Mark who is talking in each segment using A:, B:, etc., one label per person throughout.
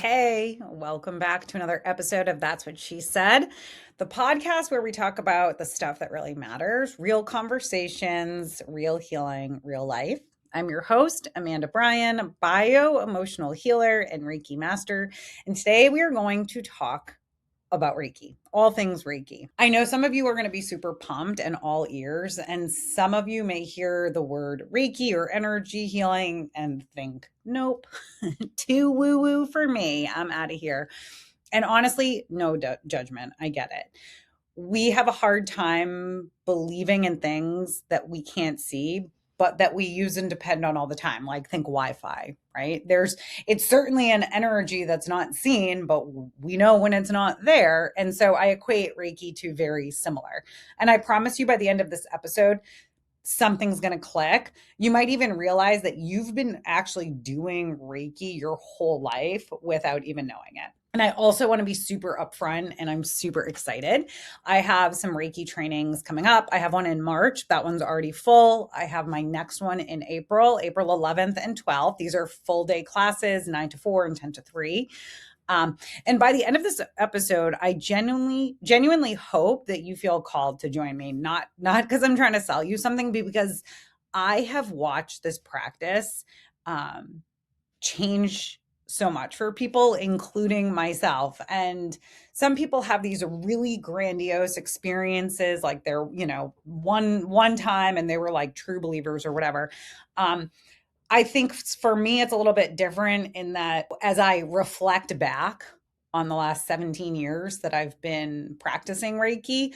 A: Hey, welcome back to another episode of That's What She Said, the podcast where we talk about the stuff that really matters, real conversations, real healing, real life. I'm your host, Amanda Bryan, bio emotional healer and Reiki master. And today we are going to talk about Reiki, all things Reiki. I know some of you are going to be super pumped and all ears, and some of you may hear the word Reiki or energy healing and think, nope, too woo woo for me. I'm out of here. And honestly, no judgment. I get it. We have a hard time believing in things that we can't see, but that we use and depend on all the time. Like think Wi-Fi, right? It's certainly an energy that's not seen, but we know when it's not there. And so I equate Reiki to very similar. And I promise you by the end of this episode, something's going to click. You might even realize that you've been actually doing Reiki your whole life without even knowing it. And I also want to be super upfront, and I'm super excited. I have some Reiki trainings coming up. I have one in March. That one's already full. I have my next one in April 11th and 12th. These are full day classes, 9 to 4 and 10 to 3. And by the end of this episode, I genuinely hope that you feel called to join me, not because I'm trying to sell you something, but because I have watched this practice change so much for people, including myself. And some people have these really grandiose experiences, like they're, one time and they were like true believers or whatever. I think for me, it's a little bit different in that as I reflect back on the last 17 years that I've been practicing Reiki,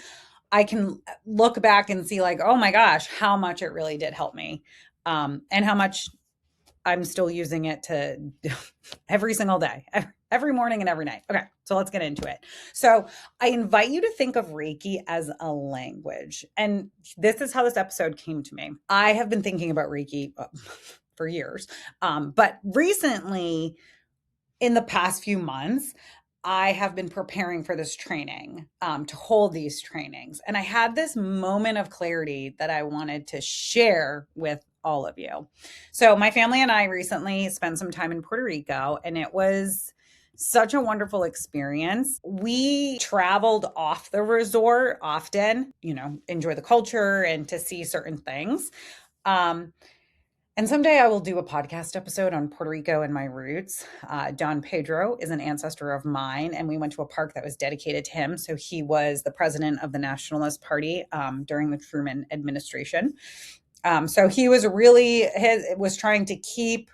A: I can look back and see like, oh my gosh, how much it really did help me. And how much I'm still using it to every single day, every morning and every night. Okay, so let's get into it. So I invite you to think of Reiki as a language. And this is how this episode came to me. I have been thinking about Reiki for years. But recently, in the past few months, I have been preparing for this training, to hold these trainings. And I had this moment of clarity that I wanted to share with all of you. So my family and I recently spent some time in Puerto Rico, and it was such a wonderful experience. We traveled off the resort often, enjoy the culture and to see certain things. And someday I will do a podcast episode on Puerto Rico and my roots. Don Pedro is an ancestor of mine, and we went to a park that was dedicated to him. So he was the president of the Nationalist Party during the Truman administration. So he was was trying to keep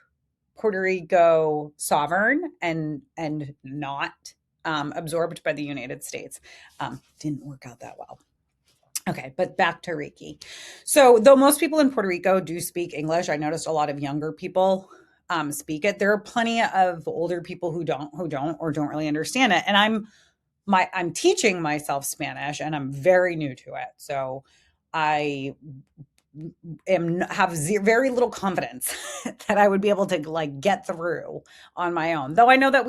A: Puerto Rico sovereign and not absorbed by the United States. Didn't work out that well. Okay, but back to Reiki. So though most people in Puerto Rico do speak English, I noticed a lot of younger people speak it. There are plenty of older people who don't or don't really understand it. And I'm teaching myself Spanish, and I'm very new to it. So I have very little confidence that I would be able to like get through on my own. Though I know that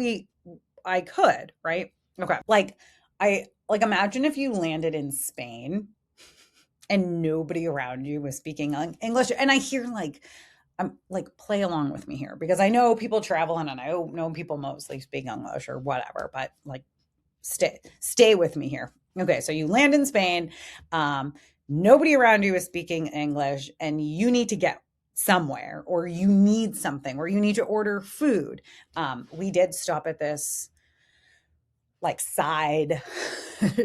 A: I could, right? Okay. Like imagine if you landed in Spain and nobody around you was speaking English. And I hear I'm like, play along with me here, because I know people travel and I know people mostly speak English or whatever, but like stay with me here. Okay. So you land in Spain. Nobody around you is speaking English, and you need to get somewhere, or you need something, or you need to order food. We did stop at this like side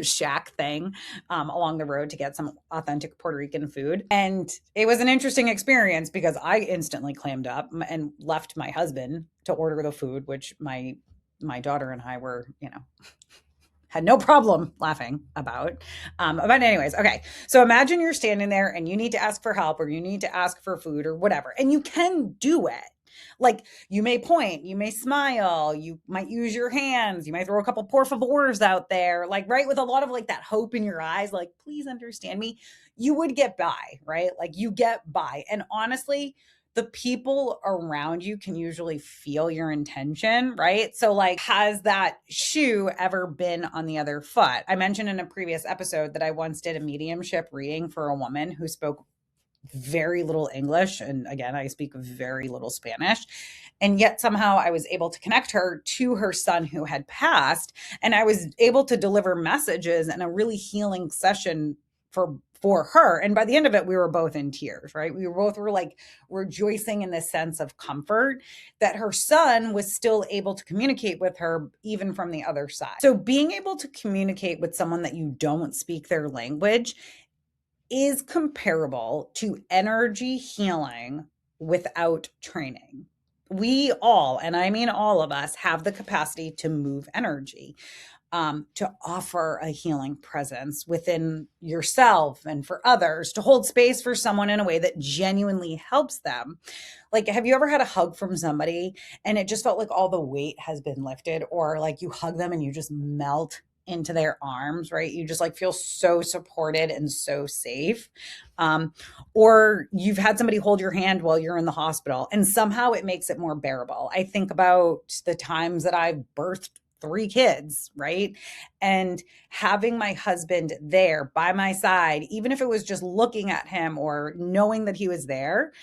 A: shack thing along the road to get some authentic Puerto Rican food. And it was an interesting experience because I instantly clammed up and left my husband to order the food, which my daughter and I were, had no problem laughing about. But anyways, okay. So imagine you're standing there and you need to ask for help, or you need to ask for food or whatever, and you can do it. Like you may point, you may smile, you might use your hands, you might throw a couple por favors out there, like, right, with a lot of like that hope in your eyes, like, please understand me. You would get by, right? Like you get by. And honestly, the people around you can usually feel your intention, right? So like, has that shoe ever been on the other foot? I mentioned in a previous episode that I once did a mediumship reading for a woman who spoke very little English. And again, I speak very little Spanish. And yet somehow I was able to connect her to her son who had passed. And I was able to deliver messages and a really healing session for her. And by the end of it, we were both in tears, right? We were like rejoicing in this sense of comfort that her son was still able to communicate with her even from the other side. So being able to communicate with someone that you don't speak their language is comparable to energy healing without training. We all, and I mean all of us, have the capacity to move energy, to offer a healing presence within yourself and for others, to hold space for someone in a way that genuinely helps them. Like, have you ever had a hug from somebody and it just felt like all the weight has been lifted, or like you hug them and you just melt into their arms, right? You just like feel so supported and so safe. Or you've had somebody hold your hand while you're in the hospital and somehow it makes it more bearable. I think about the times that I've birthed 3 kids, right? And having my husband there by my side, even if it was just looking at him or knowing that he was there,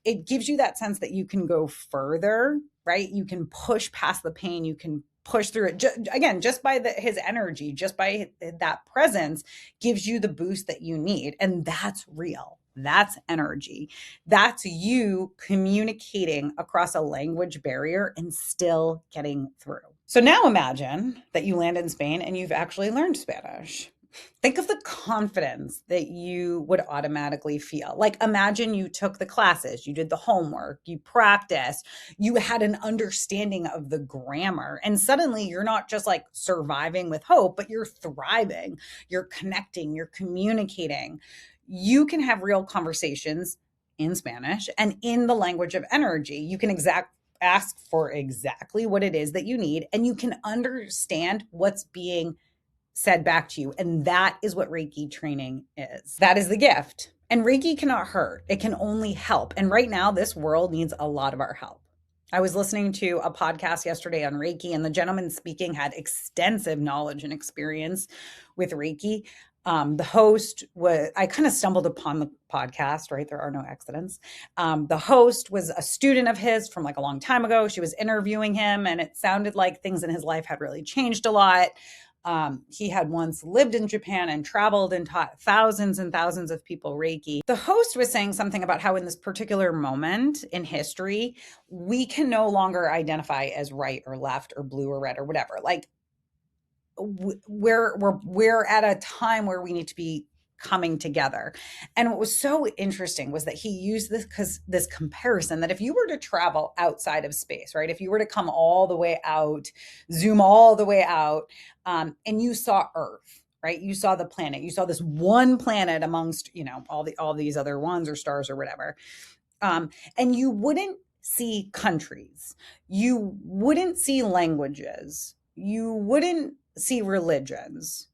A: it gives you that sense that you can go further, right? You can push past the pain. You can push through it. Again, just by his energy, just by that presence gives you the boost that you need. And that's real. That's energy. That's you communicating across a language barrier and still getting through. So now imagine that you land in Spain and you've actually learned Spanish. Think of the confidence that you would automatically feel. Like, imagine you took the classes, you did the homework, you practiced, you had an understanding of the grammar, and suddenly you're not just like surviving with hope, but you're thriving, you're connecting, you're communicating. You can have real conversations in Spanish and in the language of energy. You can ask for exactly what it is that you need, and you can understand what's being said back to you. And that is what Reiki training is. That is the gift. And Reiki cannot hurt. It can only help. And right now, this world needs a lot of our help. I was listening to a podcast yesterday on Reiki, and the gentleman speaking had extensive knowledge and experience with Reiki. The host I kind of stumbled upon the podcast, right? There are no accidents. The host was a student of his from like a long time ago. She was interviewing him, and it sounded like things in his life had really changed a lot. He had once lived in Japan and traveled and taught thousands and thousands of people Reiki. The host was saying something about how in this particular moment in history, we can no longer identify as right or left or blue or red or whatever. Like, we're at a time where we need to be coming together. And what was so interesting was that he used this comparison that if you were to travel outside of space, right? If you were to come all the way out, zoom all the way out, and you saw Earth, right? You saw the planet, you saw this one planet amongst, all these other ones or stars or whatever. And you wouldn't see countries, you wouldn't see languages, you wouldn't see religions.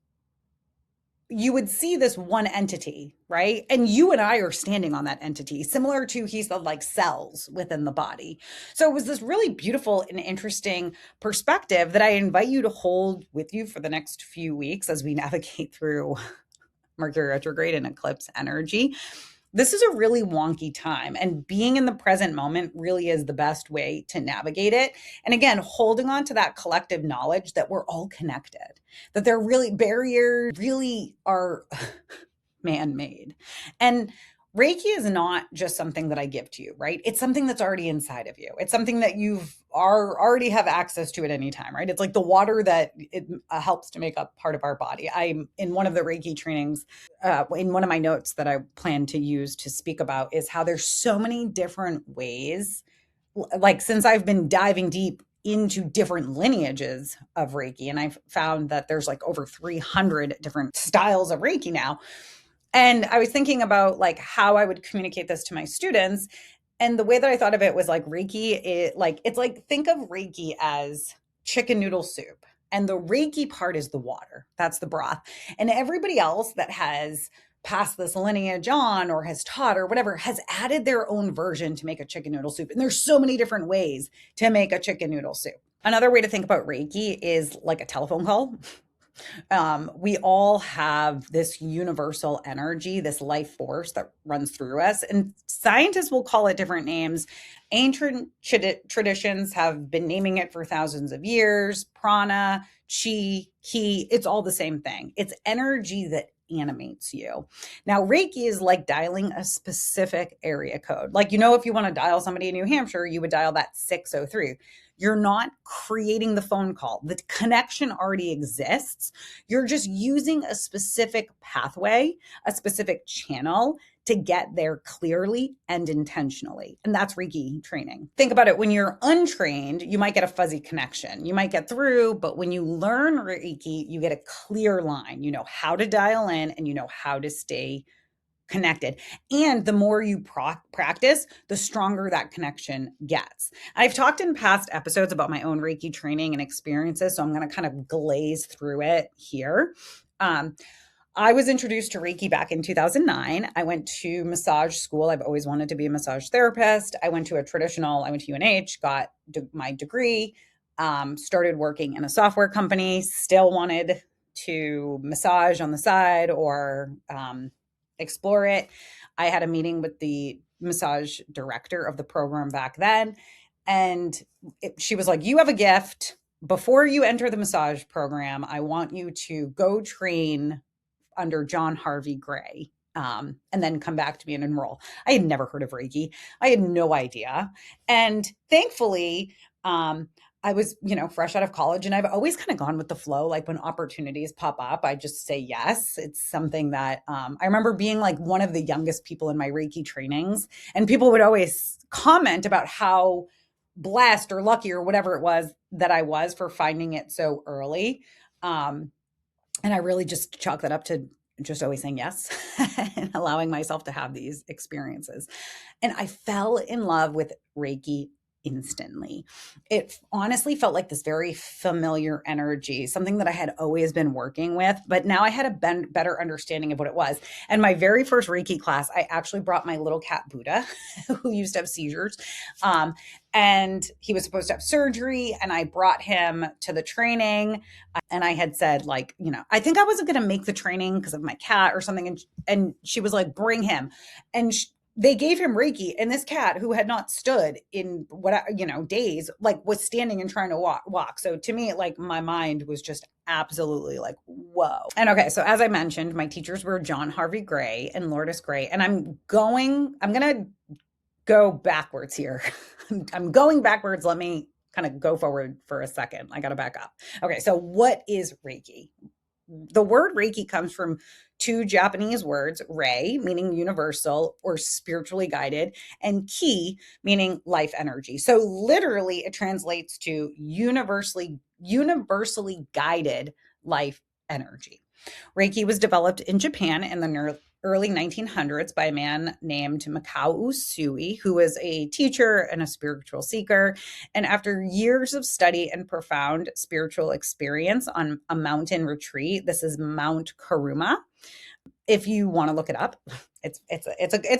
A: You would see this one entity, right? And you and I are standing on that entity, similar to, he said, like cells within the body. So it was this really beautiful and interesting perspective that I invite you to hold with you for the next few weeks as we navigate through Mercury retrograde and eclipse energy. This is a really wonky time, and being in the present moment really is the best way to navigate it. And again, holding on to that collective knowledge that we're all connected, that there really barriers really are man-made. And Reiki is not just something that I give to you, right? It's something that's already inside of you. It's something that already have access to at any time, right? It's like the water that it helps to make up part of our body. I'm in one of the Reiki trainings, in one of my notes that I plan to use to speak about is how there's so many different ways. Like, since I've been diving deep into different lineages of Reiki, and I've found that there's like over 300 different styles of Reiki now. And I was thinking about like how I would communicate this to my students. And the way that I thought of it was like Reiki, it's like, think of Reiki as chicken noodle soup. And the Reiki part is the water. That's the broth. And everybody else that has passed this lineage on or has taught or whatever has added their own version to make a chicken noodle soup. And there's so many different ways to make a chicken noodle soup. Another way to think about Reiki is like a telephone call. We all have this universal energy, this life force that runs through us, and scientists will call it different names. Ancient traditions have been naming it for thousands of years. Prana, chi, ki, it's all the same thing. It's energy that animates you. Now, Reiki is like dialing a specific area code. Like, if you want to dial somebody in New Hampshire, you would dial that 603. You're not creating the phone call. The connection already exists. You're just using a specific pathway, a specific channel to get there clearly and intentionally. And that's Reiki training. Think about it. When you're untrained, you might get a fuzzy connection. You might get through, but when you learn Reiki, you get a clear line. You know how to dial in and you know how to stay connected. And the more you practice, the stronger that connection gets. I've talked in past episodes about my own Reiki training and experiences, so I'm going to kind of glaze through it here. I was introduced to Reiki back in 2009. I went to massage school. I've always wanted to be a massage therapist. I went to UNH, got my degree, started working in a software company, still wanted to massage on the side or explore it. I had a meeting with the massage director of the program back then, and she was like, "You have a gift. Before you enter the massage program, I want you to go train under John Harvey Gray, and then come back to me and enroll." I had never heard of Reiki. I had no idea. And thankfully, I was, fresh out of college, and I've always kind of gone with the flow. Like when opportunities pop up, I just say yes. It's something that I remember being like one of the youngest people in my Reiki trainings, and people would always comment about how blessed or lucky or whatever it was that I was for finding it so early. And I really just chalk that up to just always saying yes and allowing myself to have these experiences. And I fell in love with Reiki instantly. It honestly felt like this very familiar energy, something that I had always been working with, but now I had a better understanding of what it was. And my very first Reiki class, I actually brought my little cat Buddha, who used to have seizures. And he was supposed to have surgery, and I brought him to the training. And I had said, like, I think I wasn't going to make the training because of my cat or something. And she was like, "Bring him." And they gave him Reiki, and this cat, who had not stood in days, like was standing and trying to walk. So to me, like, my mind was just absolutely like, whoa. And okay, so as I mentioned, my teachers were John Harvey Gray and Lourdes Gray. And I'm going to go backwards here. I'm going backwards. Let me kind of go forward for a second. I got to back up. Okay, so what is Reiki? The word Reiki comes from two Japanese words, rei, meaning universal or spiritually guided, and ki, meaning life energy. So literally it translates to universally guided life energy. Reiki was developed in Japan in the early 1900s by a man named Mikao Usui, who was a teacher and a spiritual seeker. And after years of study and profound spiritual experience on a mountain retreat, this is Mount Karuma. If you want to look it up, it's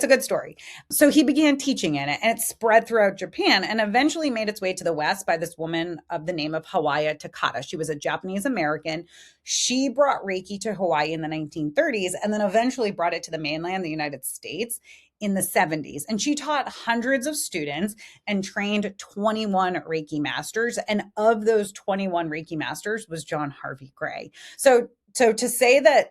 A: a good story. So he began teaching in it, and it spread throughout Japan and eventually made its way to the West by this woman of the name of Hawaii Takata. She was a Japanese American. She brought Reiki to Hawaii in the 1930s and then eventually brought it to the mainland, the United States, in the 70s. And she taught hundreds of students and trained 21 Reiki masters. And of those 21 Reiki masters was John Harvey Gray. So to say that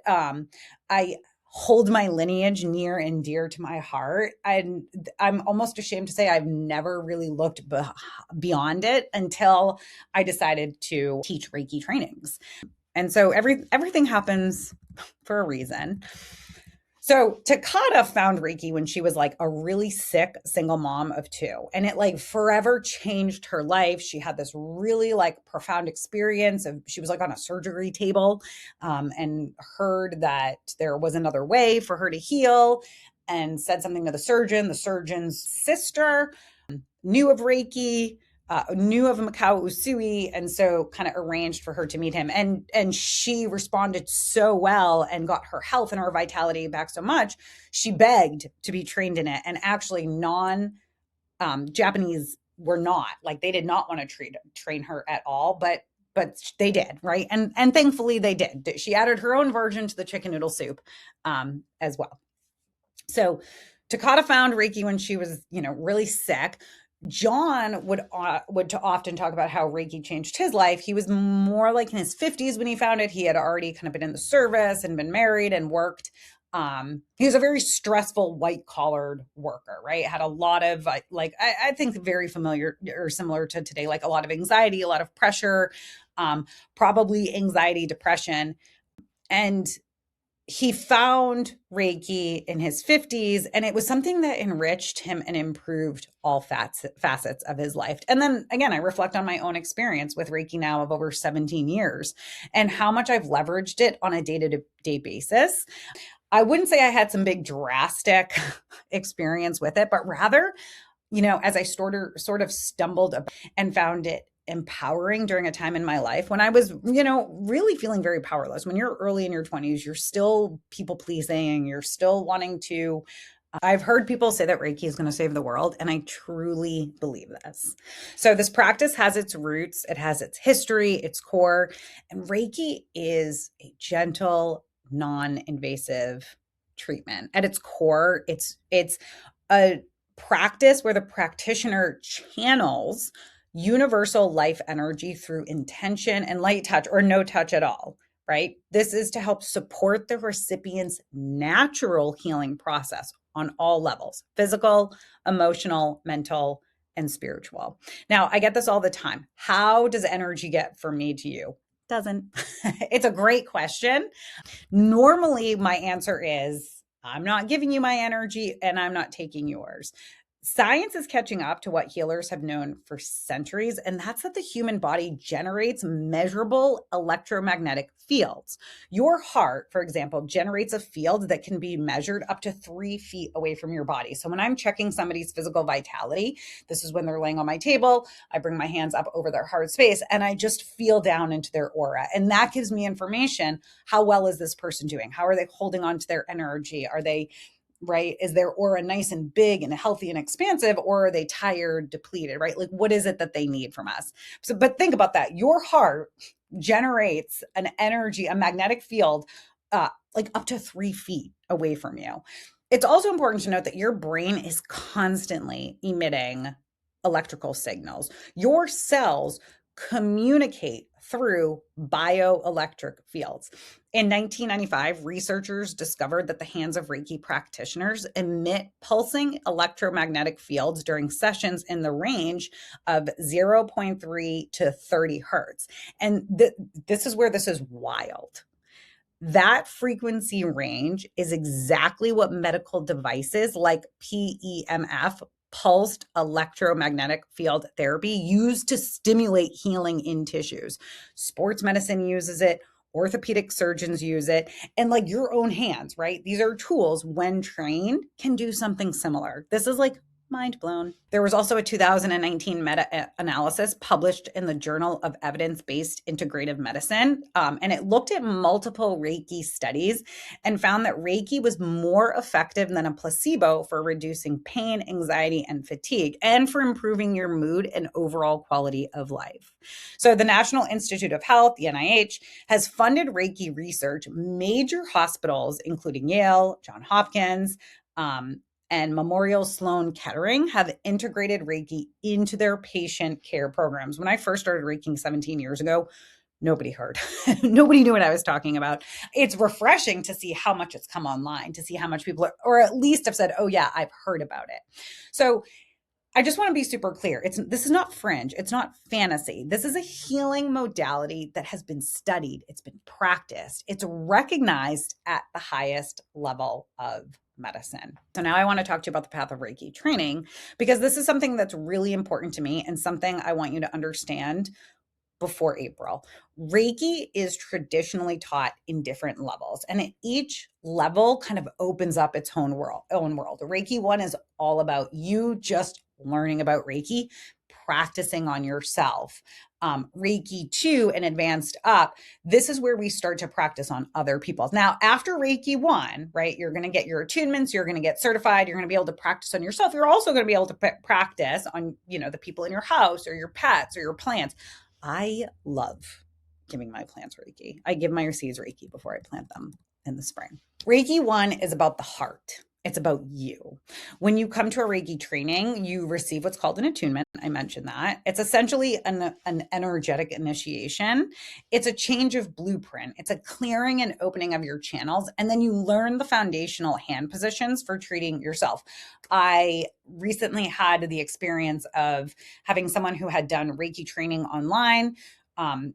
A: I hold my lineage near and dear to my heart, I'm almost ashamed to say I've never really looked beyond it until I decided to teach Reiki trainings. And so everything happens for a reason. So Takata found Reiki when she was like a really sick single mom of two, and it like forever changed her life. She had this really like profound experience of, she was like on a surgery table, and heard that there was another way for her to heal, and said something to the surgeon. The surgeon's sister knew of Reiki, knew of Mikao Usui, and so kind of arranged for her to meet him. And she responded so well and got her health and her vitality back so much, she begged to be trained in it. And actually Japanese were not, like, they did not want to train her at all. But but they did, right? And thankfully they did. She added her own version to the chicken noodle soup as well. So Takata found Reiki when she was, really sick. John would often talk about how Reiki changed his life. He was more like in his 50s when he found it. He had already kind of been in the service and been married and worked. He was a very stressful white collared worker, right? Had a lot of I think very familiar or similar to today, like a lot of anxiety, a lot of pressure, probably anxiety, depression, and he found Reiki in his 50s, and it was something that enriched him and improved all facets of his life. And then again, I reflect on my own experience with Reiki now of over 17 years and how much I've leveraged it on a day-to-day basis. I wouldn't say I had some big drastic experience with it, but rather, as I sort of stumbled and found it empowering during a time in my life when I was, really feeling very powerless. When you're early in your 20s, you're still people pleasing, you're still wanting to. I've heard people say that Reiki is going to save the world, and I truly believe this. So, this practice has its roots, it has its history, its core, and Reiki is a gentle, non invasive treatment. At its core, it's a practice where the practitioner channels universal life energy through intention and light touch or no touch at all, right? This is to help support the recipient's natural healing process on all levels: physical, emotional, mental, and spiritual. Now, I get this all the time. How does energy get from me to you? Doesn't. It's a great question. Normally, my answer is I'm not giving you my energy and I'm not taking yours. Science is catching up to what healers have known for centuries, and that's that the human body generates measurable electromagnetic fields. Your heart, for example, generates a field that can be measured up to 3 feet away from your body. So when I'm checking somebody's physical vitality, this is when they're laying on my table, I bring my hands up over their heart space and I just feel down into their aura. And that gives me information. How well is this person doing? How are they holding on to their energy? Are they right? Is their aura nice and big and healthy and expansive, or are they tired, depleted, right? Like, what is it that they need from us? So, but think about that. Your heart generates an energy, a magnetic field, like up to 3 feet away from you. It's also important to note that your brain is constantly emitting electrical signals. Your cells communicate through bioelectric fields. In 1995, researchers discovered that the hands of Reiki practitioners emit pulsing electromagnetic fields during sessions in the range of zero point 0.3 to 30 hertz. And this is where this is wild. That frequency range is exactly what medical devices like PEMF, pulsed electromagnetic field therapy, used to stimulate healing in tissues. Sports medicine uses it, orthopedic surgeons use it, and like your own hands, right? These are tools, when trained, can do something similar. This is like mind blown. There was also a 2019 meta-analysis published in the Journal of Evidence-Based Integrative Medicine, and it looked at multiple Reiki studies and found that Reiki was more effective than a placebo for reducing pain, anxiety, and fatigue, and for improving your mood and overall quality of life. So the National Institute of Health, the NIH, has funded Reiki research. Major hospitals, including Yale, Johns Hopkins, and Memorial Sloan Kettering, have integrated Reiki into their patient care programs. When I first started Reiki 17 years ago, nobody heard. Nobody knew what I was talking about. It's refreshing to see how much it's come online, to see how much people or at least have said, oh yeah, I've heard about it. So I just want to be super clear. This is not fringe. It's not fantasy. This is a healing modality that has been studied. It's been practiced. It's recognized at the highest level of medicine. So now I want to talk to you about the path of Reiki training, because this is something that's really important to me and something I want you to understand before April. Reiki is traditionally taught in different levels, and at each level kind of opens up its own world. Reiki 1 is all about you just learning about Reiki, practicing on yourself. Reiki 2 and advanced up, this is where we start to practice on other people. Now, after Reiki 1, right, you're going to get your attunements, you're going to get certified, you're going to be able to practice on yourself. You're also going to be able to practice on, the people in your house or your pets or your plants. I love giving my plants Reiki. I give my seeds Reiki before I plant them in the spring. Reiki 1 is about the heart. It's about you. When you come to a Reiki training, you receive what's called an attunement. I mentioned that. It's essentially an energetic initiation. It's a change of blueprint. It's a clearing and opening of your channels. And then you learn the foundational hand positions for treating yourself. I recently had the experience of having someone who had done Reiki training online.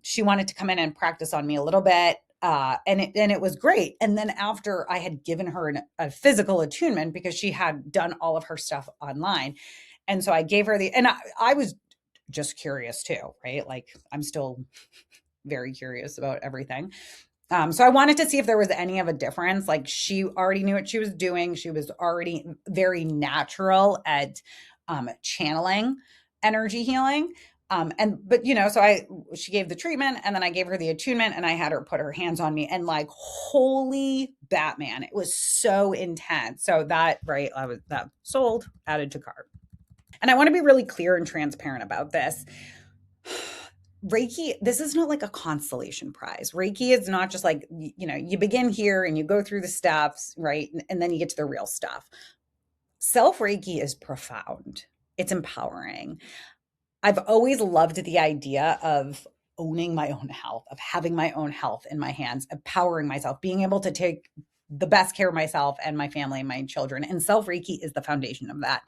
A: She wanted to come in and practice on me a little bit. And it was great. And then after I had given her a physical attunement, because she had done all of her stuff online, and so I gave her and I was just curious too, right? Like, I'm still very curious about everything. So I wanted to see if there was any of a difference. Like, she already knew what she was doing. She was already very natural at channeling energy healing. She gave the treatment, and then I gave her the attunement, and I had her put her hands on me, and like, holy Batman, it was so intense. So that, right, I was that sold, added to cart. And I want to be really clear and transparent about this. Reiki, this is not like a constellation prize. Reiki is not just like, you begin here and you go through the steps, right? And then you get to the real stuff. Self Reiki is profound. It's empowering. I've always loved the idea of owning my own health, of having my own health in my hands, empowering myself, being able to take the best care of myself and my family and my children. And self Reiki is the foundation of that,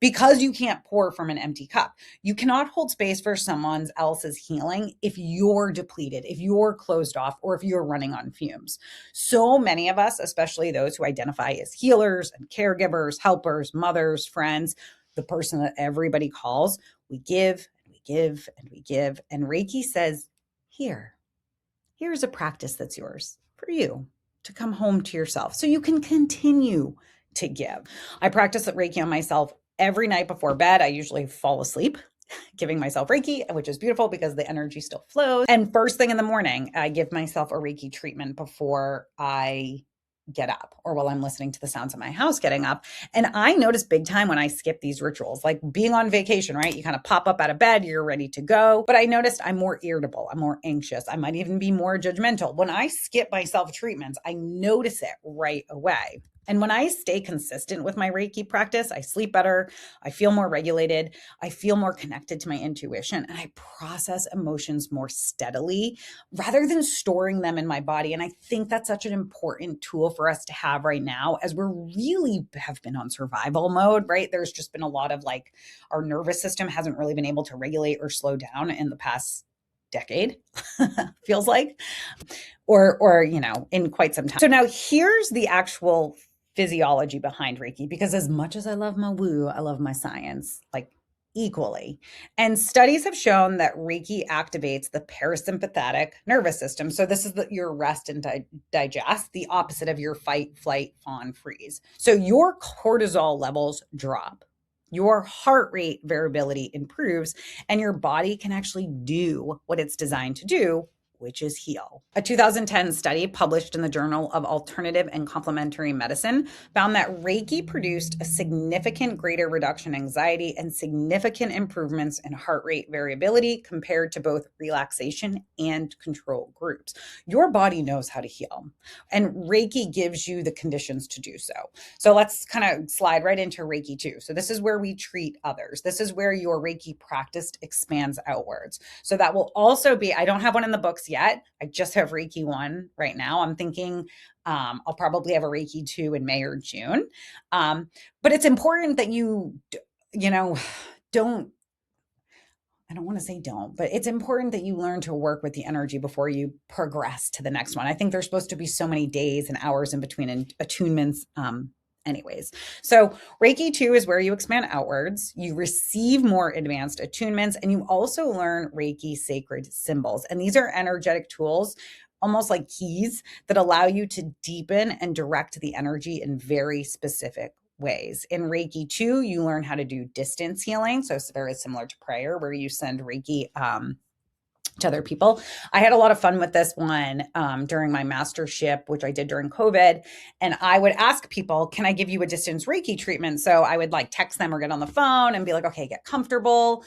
A: because you can't pour from an empty cup. You cannot hold space for someone else's healing if you're depleted, if you're closed off, or if you're running on fumes. So many of us, especially those who identify as healers and caregivers, helpers, mothers, friends, the person that everybody calls, we give and we give and we give. And Reiki says, here's a practice that's yours for you to come home to yourself so you can continue to give. I practice Reiki on myself every night before bed. I usually fall asleep giving myself Reiki, which is beautiful because the energy still flows. And first thing in the morning, I give myself a Reiki treatment before I get up, or while I'm listening to the sounds of my house getting up. And I notice big time when I skip these rituals, like being on vacation, right? You kind of pop up out of bed, you're ready to go. But I noticed I'm more irritable, I'm more anxious, I might even be more judgmental. When I skip my self treatments, I notice it right away. And when I stay consistent with my Reiki practice, I sleep better, I feel more regulated, I feel more connected to my intuition, and I process emotions more steadily rather than storing them in my body. And I think that's such an important tool for us to have right now, as we're really have been on survival mode, right? There's just been a lot of like, our nervous system hasn't really been able to regulate or slow down in the past decade, feels like, or in quite some time. So now here's the actual physiology behind Reiki, because as much as I love my woo, I love my science, like, equally. And studies have shown that Reiki activates the parasympathetic nervous system. So this is your rest and digest, the opposite of your fight, flight, fawn, freeze. So your cortisol levels drop, your heart rate variability improves, and your body can actually do what it's designed to do, which is heal. A 2010 study published in the Journal of Alternative and Complementary Medicine found that Reiki produced a significant greater reduction in anxiety and significant improvements in heart rate variability compared to both relaxation and control groups. Your body knows how to heal, and Reiki gives you the conditions to do so. So let's kind of slide right into Reiki 2. So this is where we treat others. This is where your Reiki practice expands outwards. So that will also be, I don't have one in the books yet. I just have Reiki 1 right now. I'm thinking I'll probably have a Reiki 2 in May or June. But it's important that don't, I don't want to say don't, but it's important that you learn to work with the energy before you progress to the next one. I think there's supposed to be so many days and hours in between attunements. Anyways, so Reiki 2 is where you expand outwards, you receive more advanced attunements, and you also learn Reiki sacred symbols. And these are energetic tools, almost like keys, that allow you to deepen and direct the energy in very specific ways. In Reiki 2, you learn how to do distance healing. So it's very similar to prayer, where you send Reiki to other people. I had a lot of fun with this one during my mastership, which I did during COVID. And I would ask people, can I give you a distance Reiki treatment? So I would like text them or get on the phone and be like, okay, get comfortable.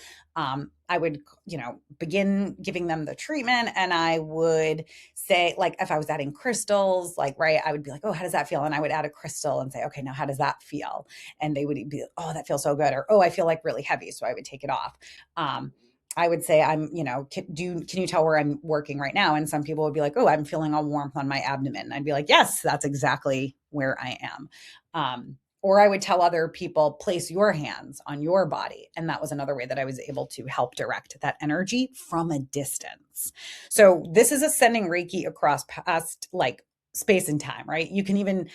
A: begin giving them the treatment, and I would say, like, if I was adding crystals, like, right, I would be like, oh, how does that feel? And I would add a crystal and say, okay, now how does that feel? And they would be like, oh, that feels so good. Or, oh, I feel like really heavy. So I would take it off. I would say, can you tell where I'm working right now? And some people would be like, oh, I'm feeling a warmth on my abdomen. And I'd be like, yes, that's exactly where I am. Or I would tell other people, place your hands on your body. And that was another way that I was able to help direct that energy from a distance. So this is ascending Reiki across past, like, space and time, right? You can even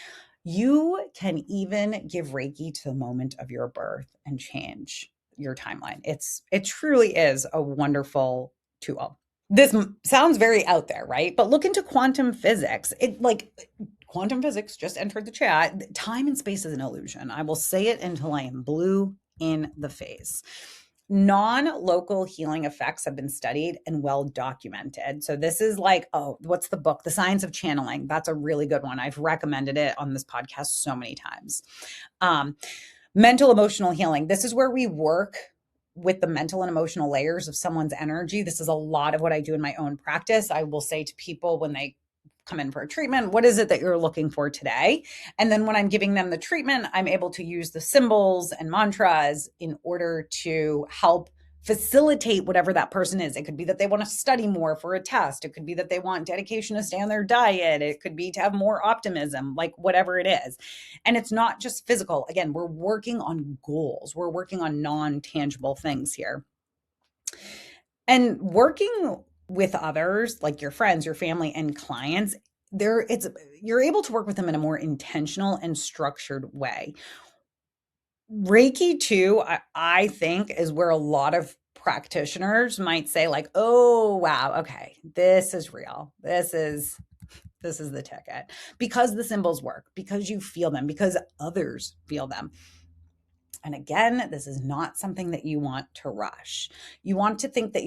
A: give Reiki to the moment of your birth and change your timeline. It truly is a wonderful tool. This sounds very out there, right? But look into quantum physics. Quantum physics just entered the chat. Time and space is an illusion. I will say it until I am blue in the face. Non-local healing effects have been studied and well documented. So this is like, oh, what's the book? The Science of Channeling. That's a really good one. I've recommended it on this podcast so many times. Mental emotional healing. This is where we work with the mental and emotional layers of someone's energy. This is a lot of what I do in my own practice. I will say to people when they come in for a treatment, what is it that you're looking for today? And then when I'm giving them the treatment, I'm able to use the symbols and mantras in order to help facilitate whatever that person is. It could be that they want to study more for a test. It could be that they want dedication to stay on their diet. It could be to have more optimism, like whatever it is. And it's not just physical. Again, we're working on goals. We're working on non-tangible things here. And working with others, like your friends, your family, and clients, you're able to work with them in a more intentional and structured way. Reiki too, I think, is where a lot of practitioners might say, like, oh wow, okay, this is real. This is the ticket, because the symbols work, because you feel them, because others feel them. And again, this is not something that you want to rush. You want to think that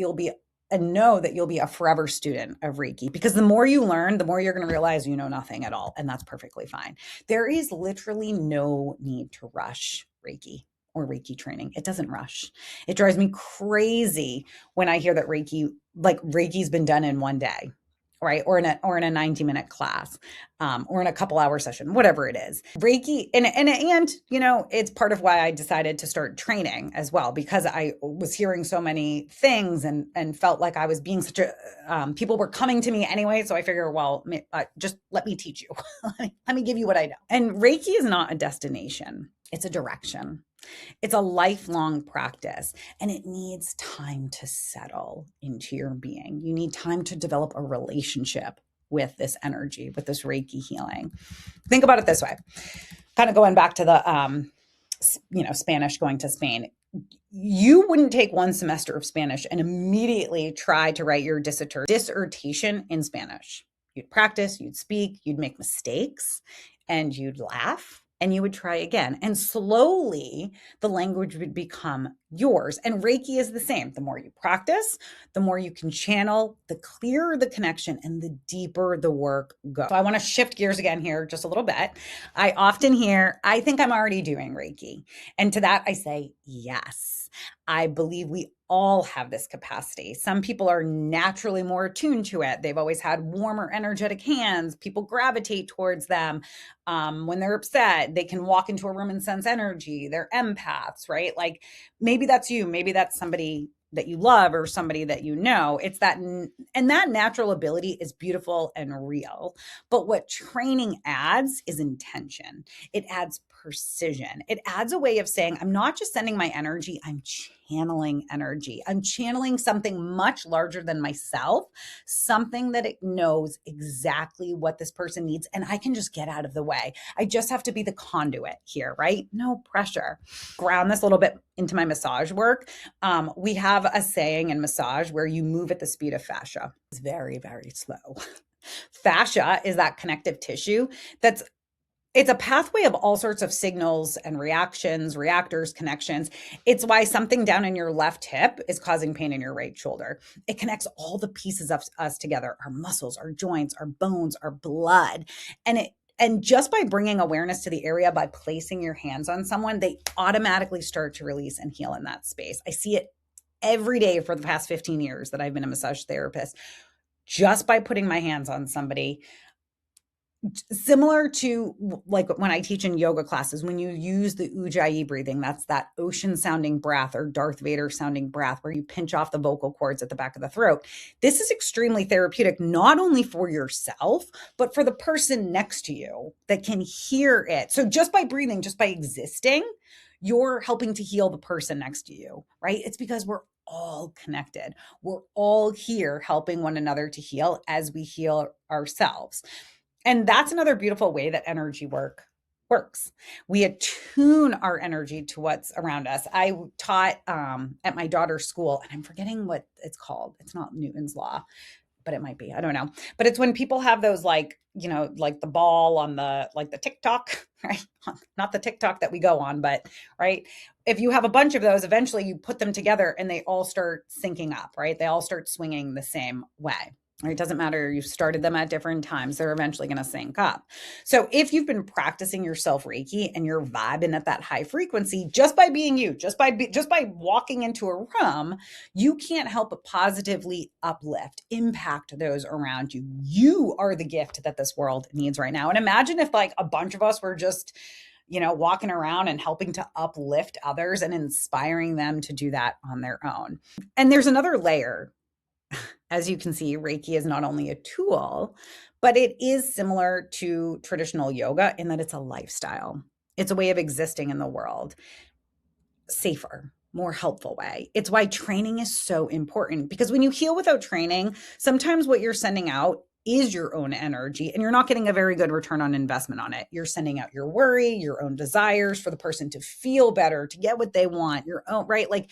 A: know that you'll be a forever student of Reiki, because the more you learn, the more you're going to realize you know nothing at all. And that's perfectly fine. There is literally no need to rush Reiki or Reiki training. It doesn't rush. It drives me crazy when I hear that Reiki's been done in one day, right? Or in a 90-minute class, or in a couple hour session, whatever it is. Reiki, and it's part of why I decided to start training as well, because I was hearing so many things and felt like I was being people were coming to me anyway. So I figure, well, just let me teach you. Let me give you what I know. And Reiki is not a destination. It's a direction. It's a lifelong practice, and it needs time to settle into your being. You need time to develop a relationship with this energy, with this Reiki healing. Think about it this way, kind of going back to the, Spanish, going to Spain. You wouldn't take one semester of Spanish and immediately try to write your dissertation in Spanish. You'd practice, you'd speak, you'd make mistakes, and you'd laugh. And you would try again. And slowly, the language would become yours. And Reiki is the same. The more you practice, the more you can channel, the clearer the connection, and the deeper the work goes. So I want to shift gears again here just a little bit. I often hear, I think I'm already doing Reiki. And to that, I say, yes. I believe we all have this capacity. Some people are naturally more attuned to it. They've always had warmer, energetic hands. People gravitate towards them. When they're upset, they can walk into a room and sense energy. They're empaths, right? Like, maybe that's you. Maybe that's somebody that you love or somebody that you know. It's that, and that natural ability is beautiful and real. But what training adds is intention. It adds precision. It adds a way of saying, I'm not just sending my energy, I'm channeling energy. I'm channeling something much larger than myself, something that it knows exactly what this person needs, and I can just get out of the way. I just have to be the conduit here, right? No pressure. Ground this a little bit into my massage work. We have a saying in massage where you move at the speed of fascia. It's very, very slow. Fascia is that connective tissue it's a pathway of all sorts of signals and reactions, reactors, connections. It's why something down in your left hip is causing pain in your right shoulder. It connects all the pieces of us together, our muscles, our joints, our bones, our blood. And just by bringing awareness to the area, by placing your hands on someone, they automatically start to release and heal in that space. I see it every day for the past 15 years that I've been a massage therapist, just by putting my hands on somebody. Similar to like when I teach in yoga classes, when you use the ujjayi breathing, that's that ocean sounding breath or Darth Vader sounding breath where you pinch off the vocal cords at the back of the throat. This is extremely therapeutic, not only for yourself, but for the person next to you that can hear it. So just by breathing, just by existing, you're helping to heal the person next to you, right? It's because we're all connected. We're all here helping one another to heal as we heal ourselves. And that's another beautiful way that energy works. We attune our energy to what's around us. I taught at my daughter's school, and I'm forgetting what it's called. It's not Newton's law, but it might be. I don't know. But it's when people have those like, like the ball on the like the TikTok, right? Not the TikTok that we go on, but right. If you have a bunch of those, eventually you put them together and they all start syncing up, right? They all start swinging the same way. It doesn't matter. You've started them at different times. They're eventually going to sync up. So if you've been practicing yourself Reiki and you're vibing at that high frequency, just by being you, just by walking into a room, you can't help but positively uplift, impact those around you. You are the gift that this world needs right now. And imagine if like a bunch of us were just, walking around and helping to uplift others and inspiring them to do that on their own. And there's another layer. As you can see, Reiki is not only a tool, but it is similar to traditional yoga in that it's a lifestyle. It's a way of existing in the world, safer, more helpful way. It's why training is so important, because when you heal without training, sometimes what you're sending out is your own energy and you're not getting a very good return on investment on it. You're sending out your worry, your own desires for the person to feel better, to get what they want, your own, right? Like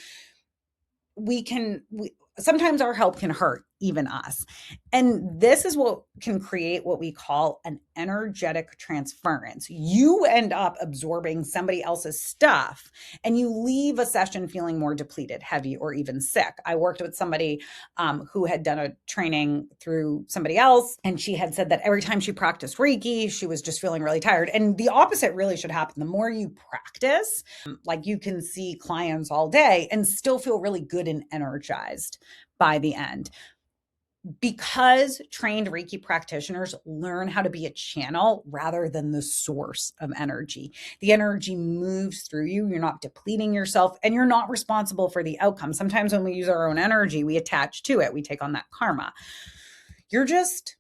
A: sometimes our help can hurt even us. And this is what can create what we call an energetic transference. You end up absorbing somebody else's stuff and you leave a session feeling more depleted, heavy, or even sick. I worked with somebody who had done a training through somebody else, and she had said that every time she practiced Reiki, she was just feeling really tired. And the opposite really should happen. The more you practice, like you can see clients all day and still feel really good and energized by the end. Because trained Reiki practitioners learn how to be a channel rather than the source of energy. The energy moves through you. You're not depleting yourself and you're not responsible for the outcome. Sometimes when we use our own energy, we attach to it. We take on that karma. You're just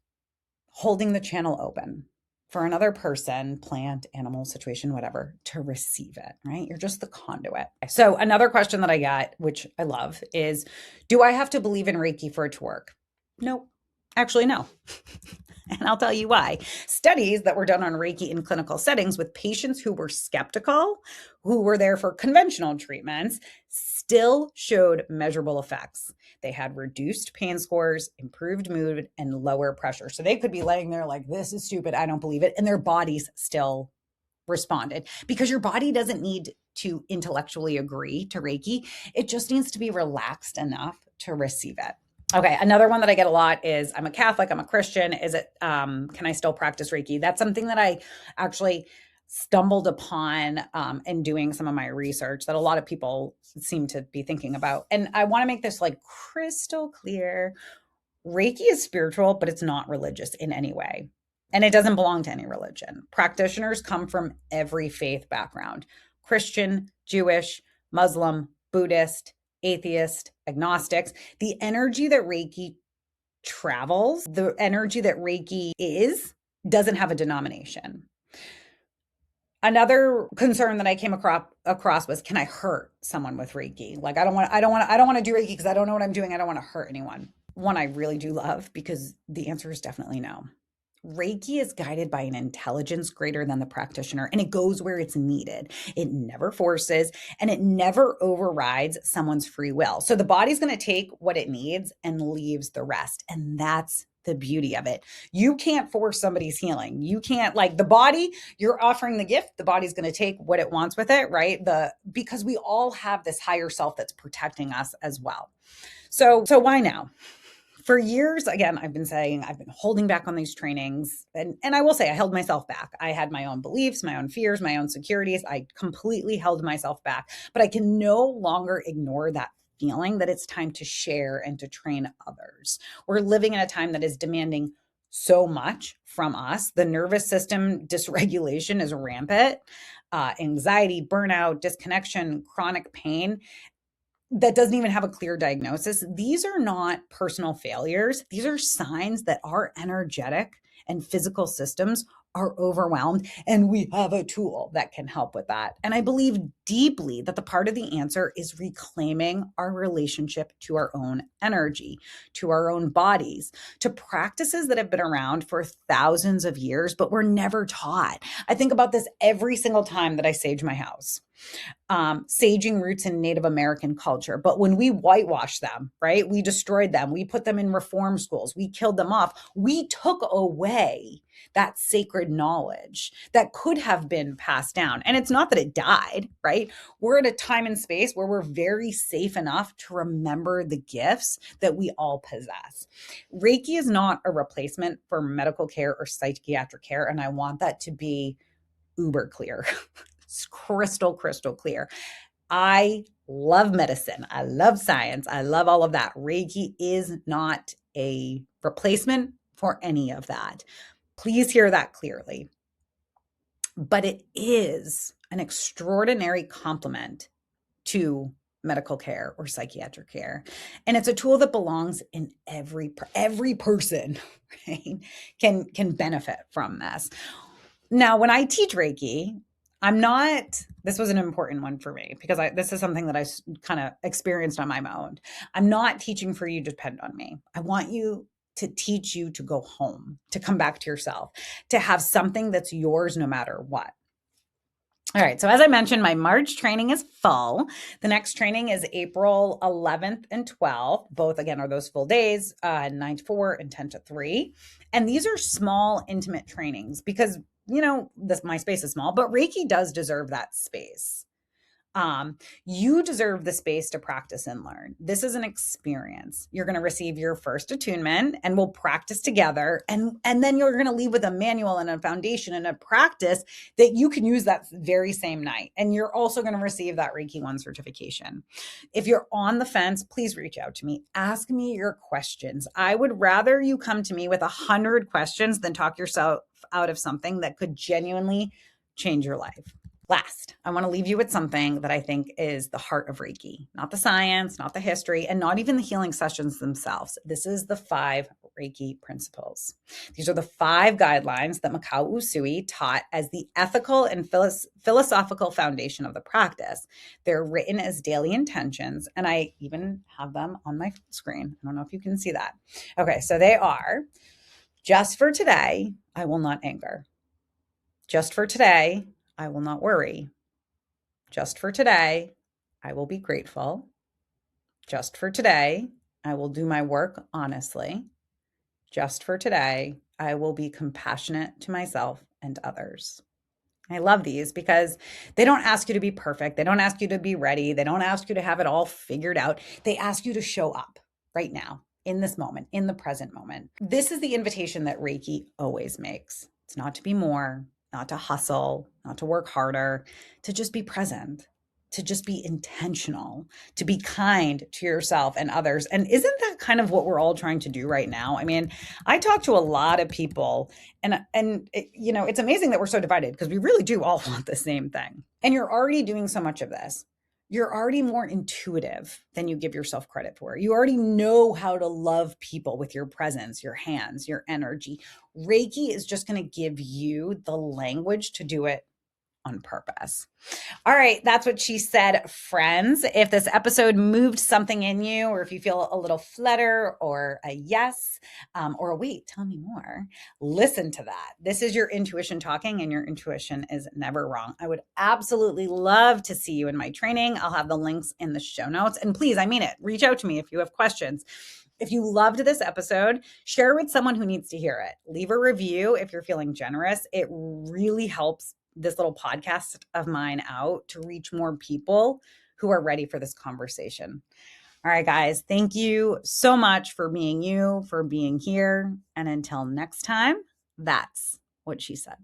A: holding the channel open for another person, plant, animal, situation, whatever, to receive it, right? You're just the conduit. So another question that I got, which I love, is, do I have to believe in Reiki for it to work? Nope. Actually, no. And I'll tell you why. Studies that were done on Reiki in clinical settings with patients who were skeptical, who were there for conventional treatments, still showed measurable effects. They had reduced pain scores, improved mood, and lower pressure. So they could be laying there like, this is stupid, I don't believe it. And their bodies still responded, because your body doesn't need to intellectually agree to Reiki. It just needs to be relaxed enough to receive it. Okay, another one that I get a lot is, I'm a Catholic, I'm a Christian. Is it, can I still practice Reiki? That's something that I actually stumbled upon in doing some of my research that a lot of people seem to be thinking about. And I want to make this like crystal clear. Reiki is spiritual, but it's not religious in any way. And it doesn't belong to any religion. Practitioners come from every faith background: Christian, Jewish, Muslim, Buddhist, atheist, agnostics. The energy that Reiki travels, the energy that Reiki doesn't have a denomination. Another concern that I came across was, can I hurt someone with Reiki? Like, I don't want to do Reiki because I don't know what I'm doing. I don't want to hurt anyone. One I really do love, because the answer is definitely no. Reiki is guided by an intelligence greater than the practitioner, and it goes where it's needed. It never forces, and it never overrides someone's free will. So the body's going to take what it needs and leaves the rest. And that's the beauty of it. You can't force somebody's healing. You can't, like, the body, you're offering the gift, the body's going to take what it wants with it, right? Because we all have this higher self that's protecting us as well. So why now? For years, again, I've been saying I've been holding back on these trainings. And I will say I held myself back. I had my own beliefs, my own fears, my own securities. I completely held myself back. But I can no longer ignore that feeling that it's time to share and to train others. We're living in a time that is demanding so much from us. The nervous system dysregulation is rampant. Anxiety, burnout, disconnection, chronic pain that doesn't even have a clear diagnosis. These are not personal failures. These are signs that our energetic and physical systems are overwhelmed, and we have a tool that can help with that. And I believe deeply that the part of the answer is reclaiming our relationship to our own energy, to our own bodies, to practices that have been around for thousands of years, but were never taught. I think about this every single time that I sage my house. Saging roots in Native American culture. But when we whitewashed them, right, we destroyed them, we put them in reform schools, we killed them off, we took away that sacred knowledge that could have been passed down. And it's not that it died, right? We're at a time and space where we're very safe enough to remember the gifts that we all possess. Reiki is not a replacement for medical care or psychiatric care. And I want that to be uber clear. It's crystal clear. I love medicine. I love science. I love all of that. Reiki is not a replacement for any of that. Please hear that clearly. But it is an extraordinary complement to medical care or psychiatric care. And it's a tool that belongs in every person, right? Can benefit from this. Now, when I teach Reiki, this was an important one for me because this is something that I kind of experienced on my own. I'm not teaching for you to depend on me. I want you to teach you to go home, to come back to yourself, to have something that's yours no matter what. All right. So as I mentioned, my March training is full. The next training is April 11th and 12th. Both, again, are those full days, 9 to 4 and 10 to 3. And these are small, intimate trainings because, my space is small, but Reiki does deserve that space. You deserve the space to practice and learn. This is an experience. You're going to receive your first attunement and we'll practice together. And then you're going to leave with a manual and a foundation and a practice that you can use that very same night. And you're also going to receive that Reiki 1 certification. If you're on the fence, please reach out to me. Ask me your questions. I would rather you come to me with 100 questions than talk yourself out of something that could genuinely change your life. Last, I want to leave you with something that I think is the heart of Reiki, not the science, not the history, and not even the healing sessions themselves. This is the 5 Reiki principles. These are the 5 guidelines that Mikao Usui taught as the ethical and philosophical foundation of the practice. They're written as daily intentions, and I even have them on my screen. I don't know if you can see that. Okay, so they are: just for today, I will not anger. Just for today, I will not worry. Just for today, I will be grateful. Just for today, I will do my work honestly. Just for today, I will be compassionate to myself and others. I love these because they don't ask you to be perfect. They don't ask you to be ready. They don't ask you to have it all figured out. They ask you to show up right now, in this moment, in the present moment. This is the invitation that Reiki always makes. It's not to be more, not to hustle, not to work harder, to just be present, to just be intentional, to be kind to yourself and others. And isn't that kind of what we're all trying to do right now? I mean, I talk to a lot of people and it's amazing that we're so divided because we really do all want the same thing. And you're already doing so much of this. You're already more intuitive than you give yourself credit for. You already know how to love people with your presence, your hands, your energy. Reiki is just going to give you the language to do it on purpose. All right, that's what she said, friends. If this episode moved something in you, or if you feel a little flutter or a yes, or a wait, tell me more, listen to that. This is your intuition talking, and your intuition is never wrong. I would absolutely love to see you in my training. I'll have the links in the show notes. And please, I mean it, reach out to me if you have questions. If you loved this episode, share it with someone who needs to hear it. Leave a review if you're feeling generous. It really helps this little podcast of mine out to reach more people who are ready for this conversation. All right, guys, thank you so much for being you, for being here. And until next time, that's what she said.